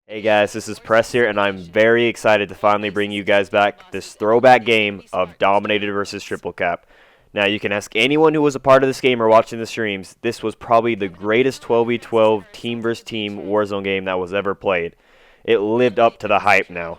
Hey guys, this is Press here, and I'm very excited to finally bring you guys back this throwback game of Dominated versus Triple Cap. Now, you can ask anyone who was a part of this game or watching the streams, this was probably the greatest 12v12 team versus team Warzone game that was ever played. It lived up to the hype now.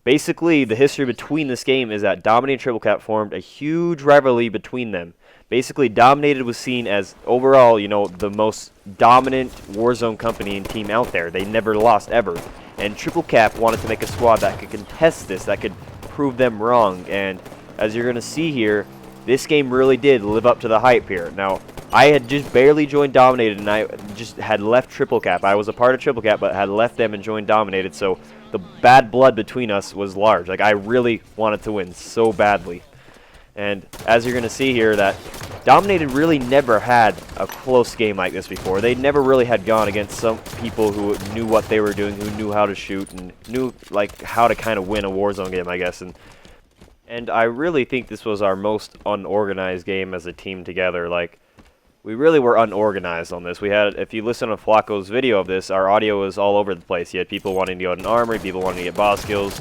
Basically, the history between this game is that Dominated and Triple Cap formed a huge rivalry between them. Basically, Dominated was seen as overall, the most dominant Warzone company and team out there. They never lost ever. And Triple Cap wanted to make a squad that could contest this, that could prove them wrong. And as you're going to see here, this game really did live up to the hype here. Now, I had just barely joined Dominated, and I just had left Triple Cap. I was a part of Triple Cap, but had left them and joined Dominated, so the bad blood between us was large. I really wanted to win so badly. And as you're going to see here, that Dominated really never had a close game like this before. They never really had gone against some people who knew what they were doing, who knew how to shoot, and knew how to kind of win a Warzone game, I guess. And I really think this was our most unorganized game as a team together. We really were unorganized on this. We had, if you listen to Flacco's video of this, our audio was all over the place. You had people wanting to go in armory, people wanting to get boss kills,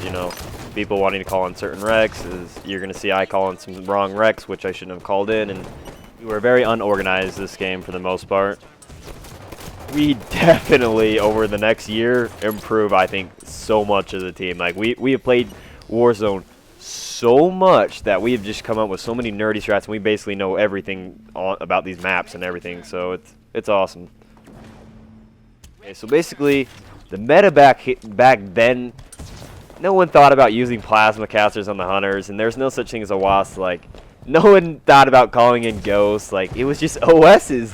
people wanting to call in certain wrecks. As you're going to see, I call in some wrong wrecks, which I shouldn't have called in, and we were very unorganized this game for the most part. We definitely, over the next year, improve, I think, so much as a team. We have played Warzone so much that we've just come up with so many nerdy strats, and we basically know everything about these maps and everything, so it's awesome. Okay, so basically, the meta back then, no one thought about using plasma casters on the hunters, and there's no such thing as a wasp. No one thought about calling in ghosts. It was just OSs.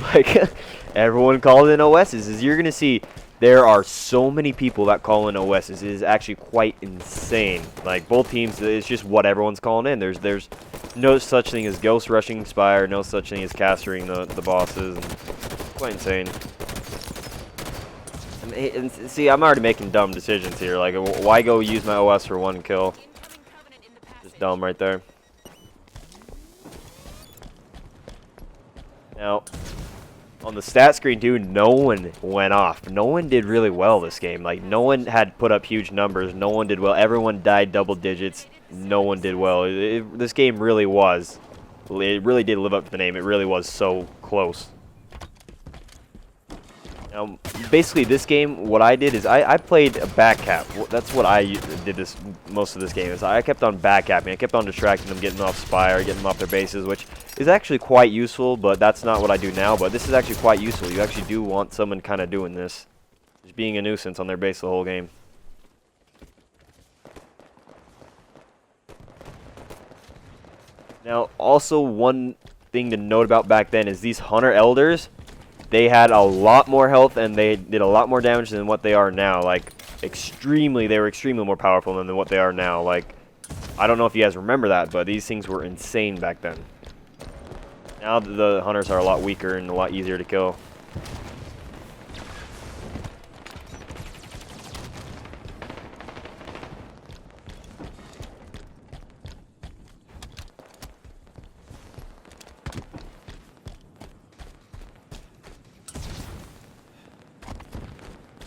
Everyone called in OSs. As you're gonna see, there are so many people that call in OSs. It is actually quite insane. Both teams, it's just what everyone's calling in. There's no such thing as ghost rushing Spire, no such thing as castering the bosses. It's quite insane. And see, I'm already making dumb decisions here. Why go use my OS for one kill? Just dumb right there. Now, on the stat screen, dude, no one went off. No one did really well this game. No one had put up huge numbers. No one did well. Everyone died double digits. No one did well. This game really was. It really did live up to the name. It really was so close. Now, basically, this game, what I did is I played a back cap. That's what I did most of this game. Is I kept on back capping. I kept on distracting them, getting them off Spire, getting them off their bases, which is actually quite useful, but that's not what I do now. But this is actually quite useful. You actually do want someone kind of doing this. Just being a nuisance on their base the whole game. Now, also one thing to note about back then is these Hunter Elders, they had a lot more health and they did a lot more damage than what they are now. They were extremely more powerful than what they are now. I don't know if you guys remember that, but these things were insane back then. Now the hunters are a lot weaker and a lot easier to kill.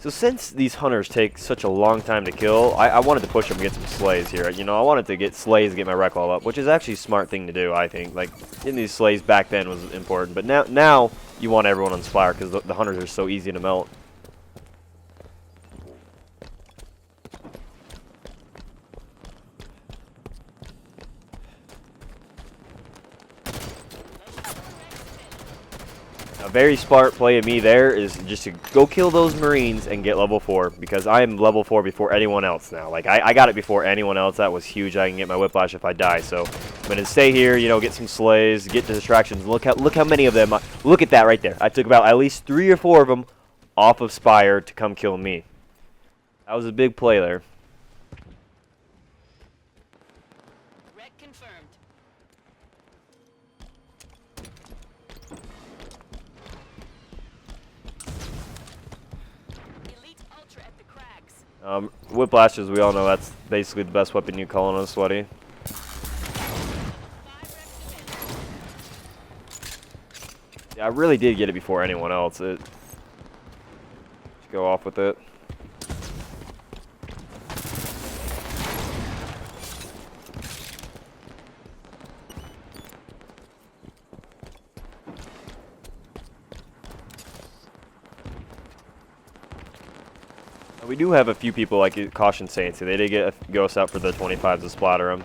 So since these hunters take such a long time to kill, I wanted to push them and get some slays here. I wanted to get slays to get my rec level up, which is actually a smart thing to do, I think. Getting these slays back then was important, but now you want everyone on Spire because the hunters are so easy to melt. A very smart play of me there is just to go kill those Marines and get level 4, because I am level 4 before anyone else now. I got it before anyone else. That was huge. I can get my whiplash if I die. So I'm going to stay here, get some slays, get distractions. Look how many of them. Look at that right there. I took about at least 3 or 4 of them off of Spire to come kill me. That was a big play there. Whiplash, as we all know, that's basically the best weapon you call on a sweaty. Yeah, I really did get it before anyone else. Just go off with it. We do have a few people like Caution Saints, so they did get a ghost out for the 25s to splatter them.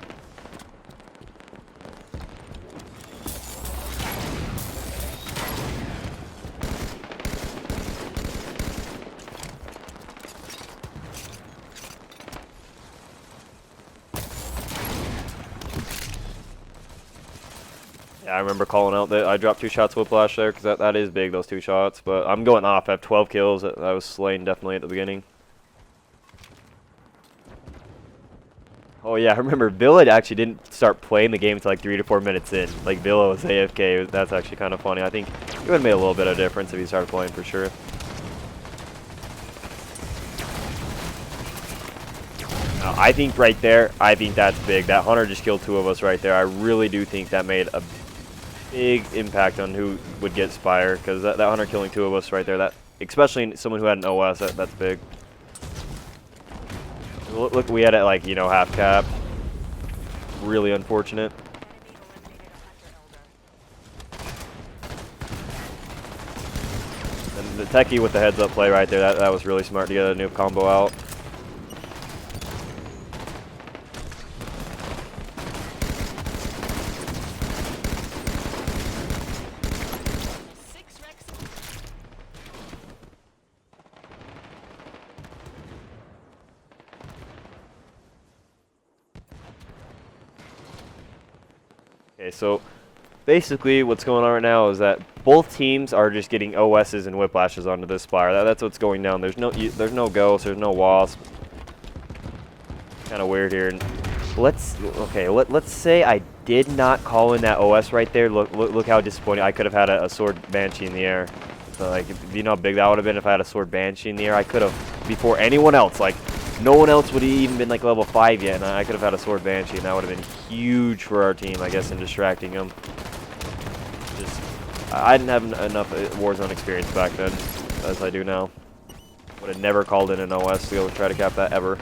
Yeah, I remember calling out that I dropped 2 shots whiplash there because that is big, those 2 shots. But I'm going off. I have 12 kills. I was slain definitely at the beginning. Oh yeah, I remember Villa actually didn't start playing the game until like 3 to 4 minutes in. Like Villa was AFK. That's actually kind of funny. I think it would have made a little bit of difference if he started playing for sure. I think right there, I think that's big. That Hunter just killed 2 of us right there. I really do think that made a big impact on who would get Spire, because that Hunter killing 2 of us right there, that especially someone who had an OS, that's big. Look, we had it like, you know, half cap. Really unfortunate. And the techie with the heads up play right there, that was really smart to get a new combo out. Okay, so basically what's going on right now is that both teams are just getting OSs and whiplashes onto this Spire. That's what's going down. There's no ghost, there's no wasp. Kind of weird here. And let's say I did not call in that OS right there. Look how disappointing. I could have had a sword Banshee in the air. So like, you know how big that would have been if I had a sword Banshee in the air. I could have, before anyone else, like no one else would have even been like level 5 yet, and I could have had a sword Banshee, and that would have been huge for our team, I guess, in distracting them. Just, I didn't have enough Warzone experience back then as I do now. Would have never called in an OS to go try to cap that ever.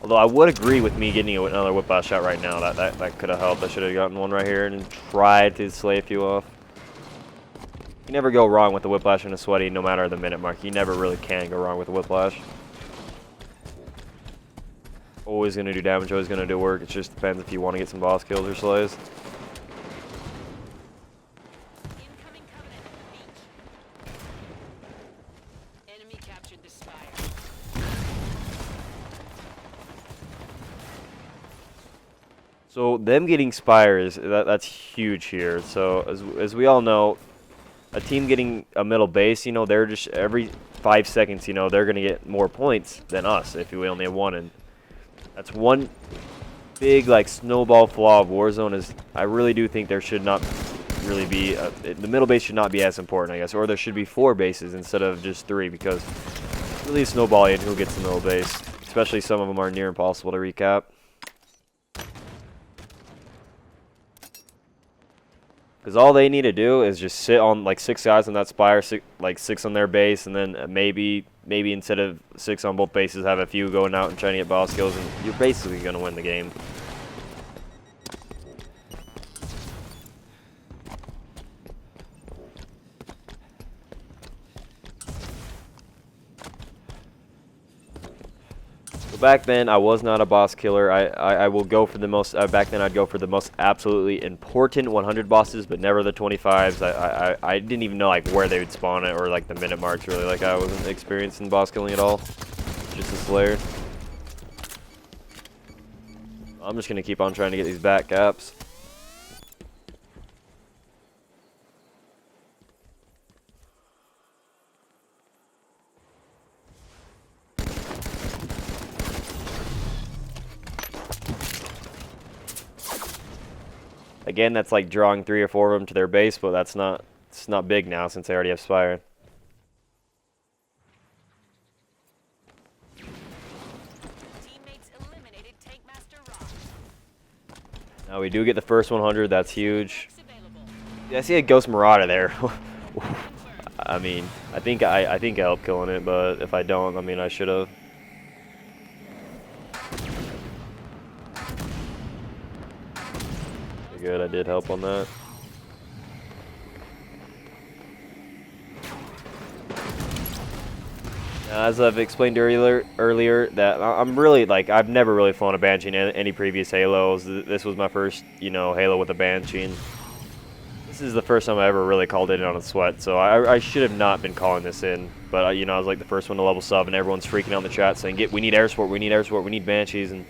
Although I would agree with me getting another whiplash shot right now. That could have helped. I should have gotten one right here and tried to slay a few off. You never go wrong with a whiplash and a sweaty, no matter the minute mark. You never really can go wrong with a whiplash. Always going to do damage, always going to do work. It just depends if you want to get some boss kills or slays. So them getting Spires, that's huge here. So as we all know, a team getting a middle base, you know, they're just every 5 seconds, you know, they're going to get more points than us if we only have one. And that's one big like snowball flaw of Warzone is I really do think there should not really be the middle base should not be as important, I guess, or there should be 4 bases instead of just 3, because it's really snowballing who gets the middle base, especially some of them are near impossible to recap. Because all they need to do is just sit on like 6 guys on that Spire, like 6 on their base, and then maybe instead of 6 on both bases, have a few going out and trying to get boss kills, and you're basically going to win the game. Back then, I was not a boss killer. I will go for the most. Back then, I'd go for the most absolutely important 100 bosses, but never the 25s. I didn't even know like where they would spawn it or like the minute marks. Really, like I wasn't experienced in boss killing at all. Just a Slayer. I'm just gonna keep on trying to get these back caps. Again, that's like drawing 3 or 4 of them to their base, but it's not big now since they already have Spire. Now we do get the first 100. That's huge. Yeah, I see a Ghost Marauder there. I mean, I think I helped killing it, but if I don't, I mean, I should have. Good, I did help on that. As I've explained earlier, that I'm really, like, I've never really flown a Banshee in any previous Halos. This was my first, you know, Halo with a Banshee. And this is the first time I ever really called it in on a sweat, so I should have not been calling this in. But, you know, I was like the first one to level sub, and everyone's freaking out in the chat saying, we need air support, we need air support, we need Banshees. And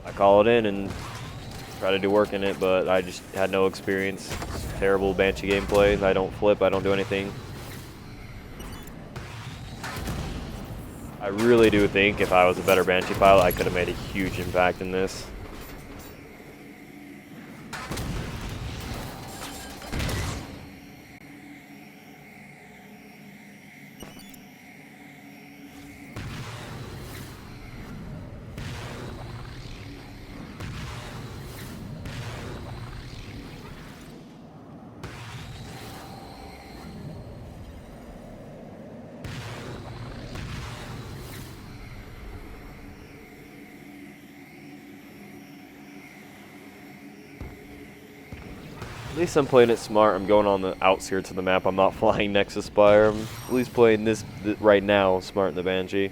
I call it in and try to do work in it, but I just had no experience. Terrible Banshee gameplay. I don't flip, I don't do anything. I really do think if I was a better Banshee pilot, I could have made a huge impact in this. At least I'm playing it smart. I'm going on the outskirts of the map. I'm not flying next to Spire. I'm at least playing this right now smart in the Banshee.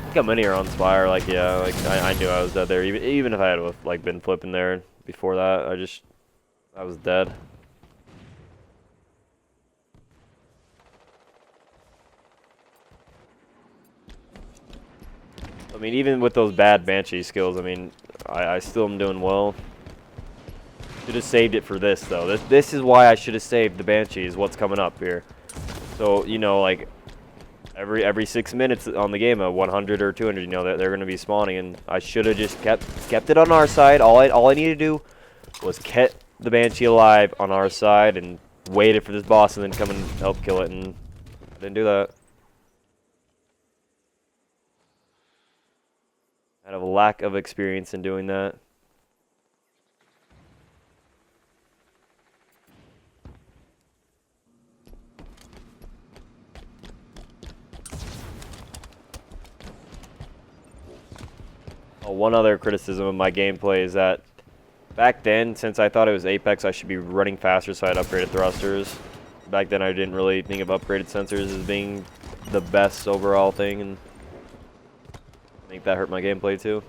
Look how many are on Spire. Like, yeah, like I knew I was dead there. Even if I had like been flipping there before that, I was dead. I mean, even with those bad Banshee skills, I mean, I still am doing well. Should have saved it for this though. This is why I should have saved the Banshee. Is what's coming up here. So you know, like. Every 6 minutes on the game, a 100 or 200, you know, they're going to be spawning, and I should have just kept it on our side. All I needed to do was keep the Banshee alive on our side and waited for this boss and then come and help kill it, and I didn't do that. Out of a lack of experience in doing that. One other criticism of my gameplay is that back then, since I thought it was Apex, I should be running faster, so I had upgraded thrusters. Back then, I didn't really think of upgraded sensors as being the best overall thing, and I think that hurt my gameplay too.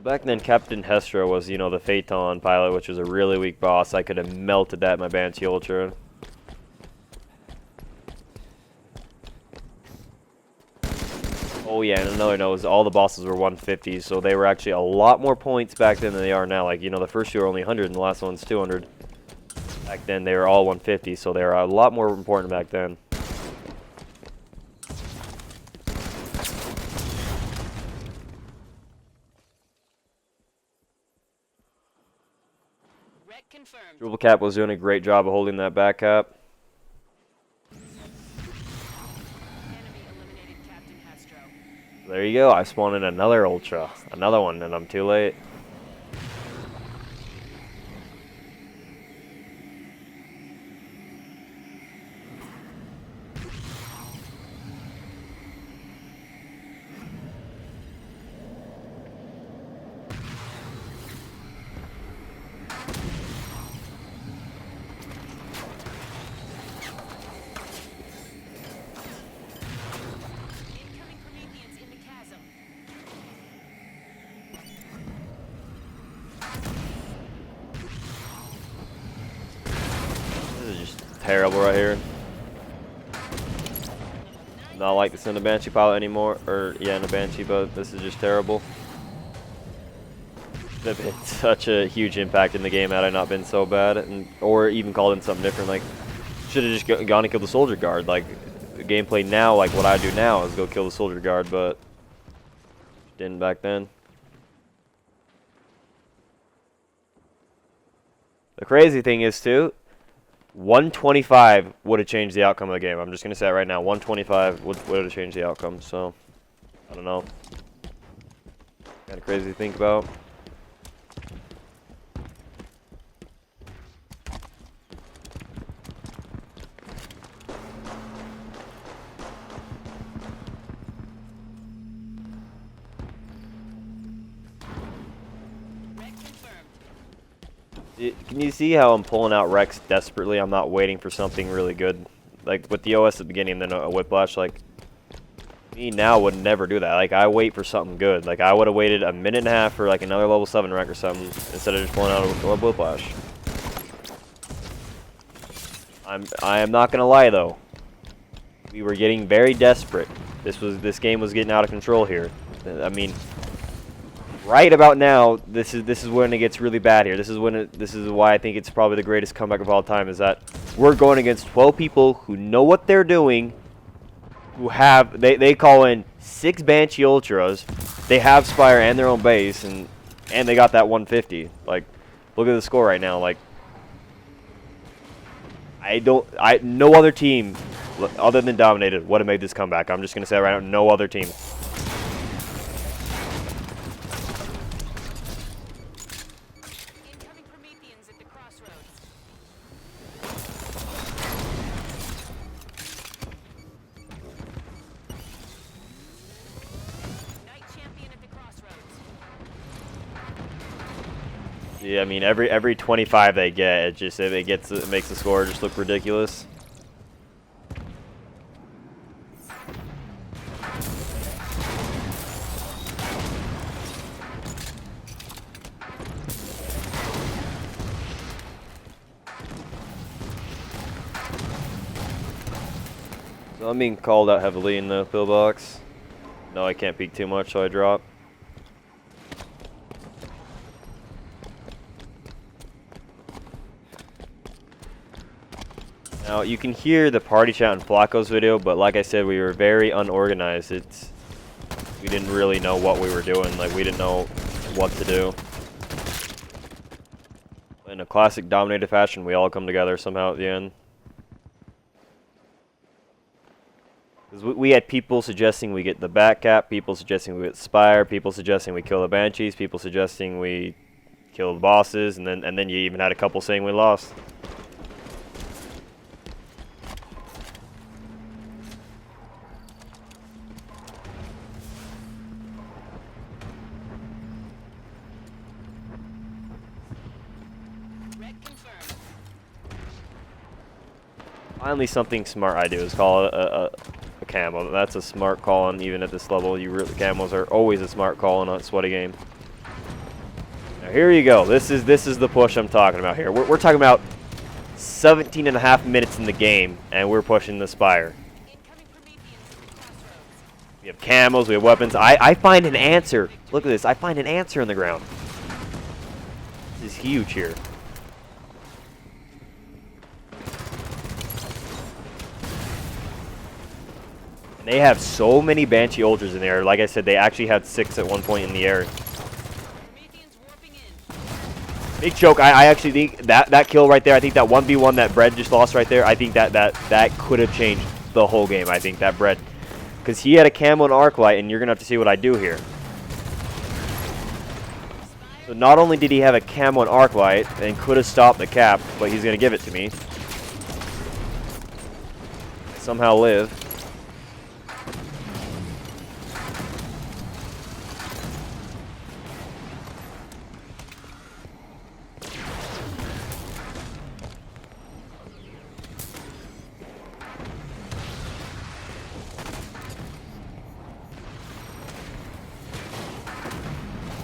Back then, Captain Hestra was, you know, the Phaeton pilot, which was a really weak boss. I could have melted that in my Banshee Ultra. Oh yeah, and another note is all the bosses were 150, so they were actually a lot more points back then than they are now. Like, you know, the first two are only 100 and the last one's 200. Back then, they were all 150, so they were a lot more important back then. Triple Cap was doing a great job of holding that back cap. There you go, I spawned in another Ultra. Another one, and I'm too late. Terrible right here. not like this in a Banshee pilot anymore. Or, yeah, in a Banshee, but this is just terrible. It's been such a huge impact in the game had I not been so bad. Or even called in something different. Like, should have just gone and killed the soldier guard. Like, the gameplay now, like what I do now, is go kill the soldier guard, but didn't back then. The crazy thing is, too, 125 would have changed the outcome of the game. I'm just going to say it right now. 125 would have changed the outcome, so I don't know. Kind of crazy to think about. Can you see how I'm pulling out Rex desperately? I'm not waiting for something really good. Like, with the OS at the beginning and then a Whiplash, like, me now would never do that. Like, I wait for something good. Like, I would have waited a minute and a half for, like, another level 7 wreck or something instead of just pulling out a Whiplash. I am not going to lie, though. We were getting very desperate. This game was getting out of control here. I mean, right about now, this is when it gets really bad here. This is why I think it's probably the greatest comeback of all time, is that we're going against 12 people who know what they're doing, who have they call in 6 Banshee Ultras, they have Spire and their own base, and they got that 150. Like, look at the score right now. Like, no other team other than Dominated would have made this comeback. I'm just gonna say it right now, no other team. Yeah, I mean every 25 they get, it makes the score just look ridiculous. So I'm being called out heavily in the pillbox. No, I can't peek too much, so I drop. Now, you can hear the party chat in Flacco's video, but like I said, we were very unorganized. We didn't really know what we were doing. Like, we didn't know what to do. In a classic Dominated fashion, we all come together somehow at the end. Because we had people suggesting we get the back cap, people suggesting we get Spire, people suggesting we kill the Banshees, people suggesting we kill the bosses, and then you even had a couple saying we lost. Finally, something smart I do is call it a camo. That's a smart call, and even at this level, camos are always a smart call in a sweaty game. Now here you go. This is the push I'm talking about here. We're talking about 17.5 minutes in the game, and we're pushing the Spire. We have camos, we have weapons. I find an answer. Look at this. I find an answer in the ground. This is huge here. And they have so many Banshee Ultras in there. Like I said, they actually had 6 at one point in the air. Big choke. I actually think that kill right there, I think that 1v1 that Bread just lost right there, I think that could have changed the whole game. I think that Bread. Because he had a camo and arc light, and you're going to have to see what I do here. So not only did he have a camo and arc light and could have stopped the cap, but he's going to give it to me. I somehow live.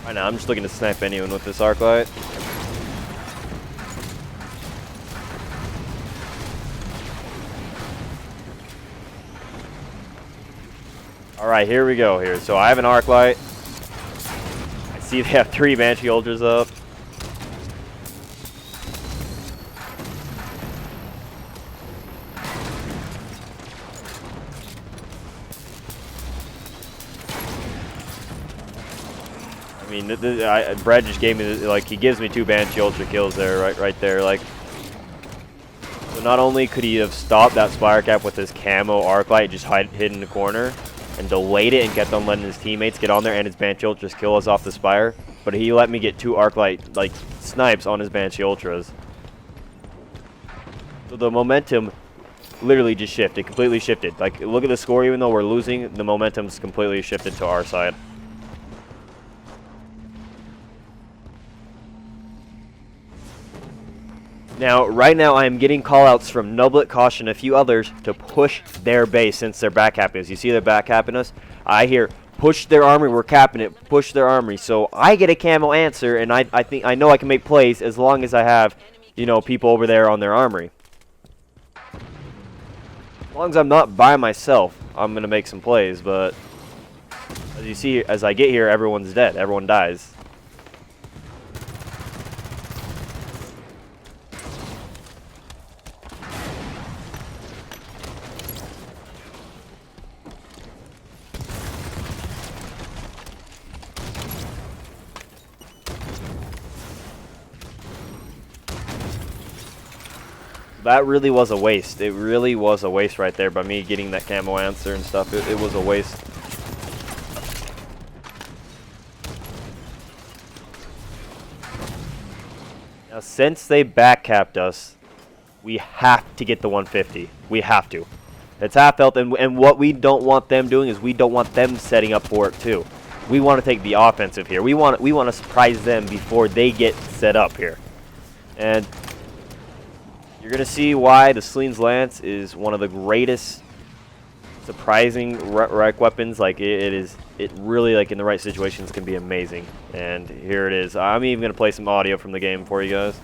Right now, I'm just looking to snipe anyone with this arc light. Alright, here we go here. So I have an arc light. I see they have 3 Banshee Ultras up. I mean, Brad just gave me, like, he gives me 2 Banshee Ultra kills there, right there, like. So not only could he have stopped that Spire Cap with his camo arc light, just hid in the corner, and delayed it and kept on letting his teammates get on there and his Banshee Ultras kill us off the Spire, but he let me get 2 arc light, like, snipes on his Banshee Ultras. So the momentum literally just shifted, completely shifted. Like, look at the score, even though we're losing, the momentum's completely shifted to our side. Now, right now, I am getting callouts from Nublet, Caution, and a few others to push their base since they're back capping us. You see they're back capping us? I hear, push their armory, we're capping it, push their armory. So I get a camo answer, and I know I can make plays as long as I have, you know, people over there on their armory. As long as I'm not by myself, I'm going to make some plays, but as you see, as I get here, everyone's dead. Everyone dies. That really was a waste. It really was a waste right there by me getting that camo answer and stuff. It was a waste. Now, since they back capped us, we have to get the 150. We have to. It's half health, and what we don't want them doing is we don't want them setting up for it too. We want to take the offensive here. We want to surprise them before they get set up here. And you're going to see why the Slene's Lance is one of the greatest surprising Reich weapons. Like, it really, like, in the right situations can be amazing. And here it is. I'm even going to play some audio from the game for you guys.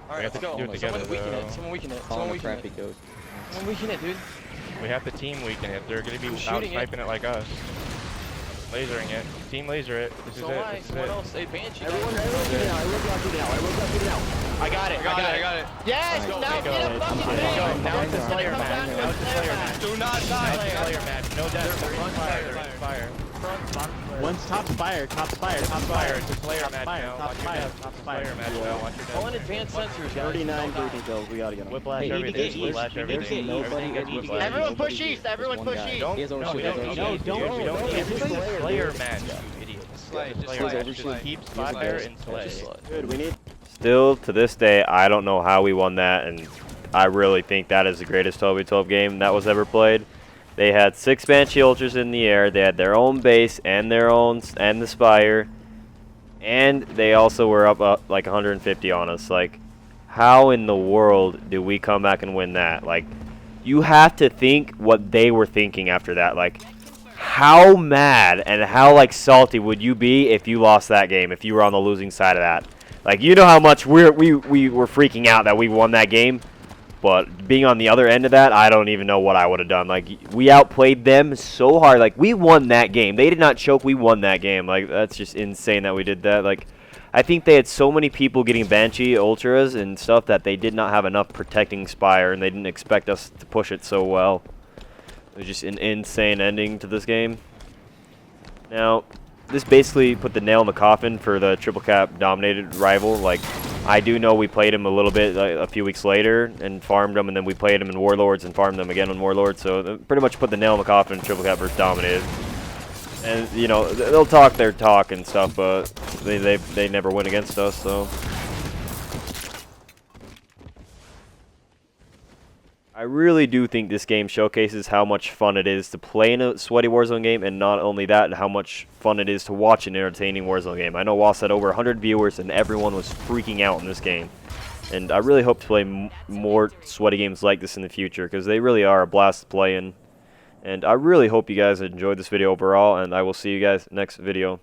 Alright, let's go. Someone weaken it. Someone weaken it. Someone weaken it. Someone weaken it, dude. We have the team weaken it. They're going to be out sniping it like us. Lasering it. Team laser it. This is it. This is it. Else? Hey, Banshee. Everyone now. I got it. Yes! Go, now get a fucking thing! Now it's a Slayer match. Now it's a Slayer match. Do not die! Now it's a Slayer match. No death. They're in fire. They're in fire. One's top spire. It's a Slayer match now. Watch your death. Slayer match now. Watch your death. Call in advanced sensors, guys. 39 breathing kills. We gotta get him. Whiplash everything. Whiplash everything. Everything gets whiplash. Everyone push east! Everyone push east! We don't need a Slayer match, you idiot. Just keep fire and slay. Good, we need... Still, to this day, I don't know how we won that, and I really think that is the greatest 12v12 game that was ever played. They had 6 Banshee Ultras in the air, they had their own base, and the Spire, and they also were up like 150 on us. Like, how in the world did we come back and win that? Like, you have to think what they were thinking after that. Like, how mad and how, like, salty would you be if you lost that game, if you were on the losing side of that? Like, you know how much we were freaking out that we won that game, but being on the other end of that, I don't even know what I would have done. Like, we outplayed them so hard. Like, we won that game. They did not choke. We won that game. Like, that's just insane that we did that. Like, I think they had so many people getting Banshee Ultras and stuff that they did not have enough protecting Spire, and they didn't expect us to push it so well. It was just an insane ending to this game. Now, this basically put the nail in the coffin for the triple cap dominated rival. Like, I do know we played him a little bit a few weeks later and farmed them, and then we played him in Warlords and farmed them again in Warlords. So it pretty much put the nail in the coffin, triple cap versus dominated. And, you know, they'll talk their talk and stuff, but they never win against us, so. I really do think this game showcases how much fun it is to play in a sweaty Warzone game, and not only that, how much fun it is to watch an entertaining Warzone game. I know Waz had over 100 viewers, and everyone was freaking out in this game. And I really hope to play more sweaty games like this in the future, because they really are a blast to play in. And I really hope you guys enjoyed this video overall, and I will see you guys next video.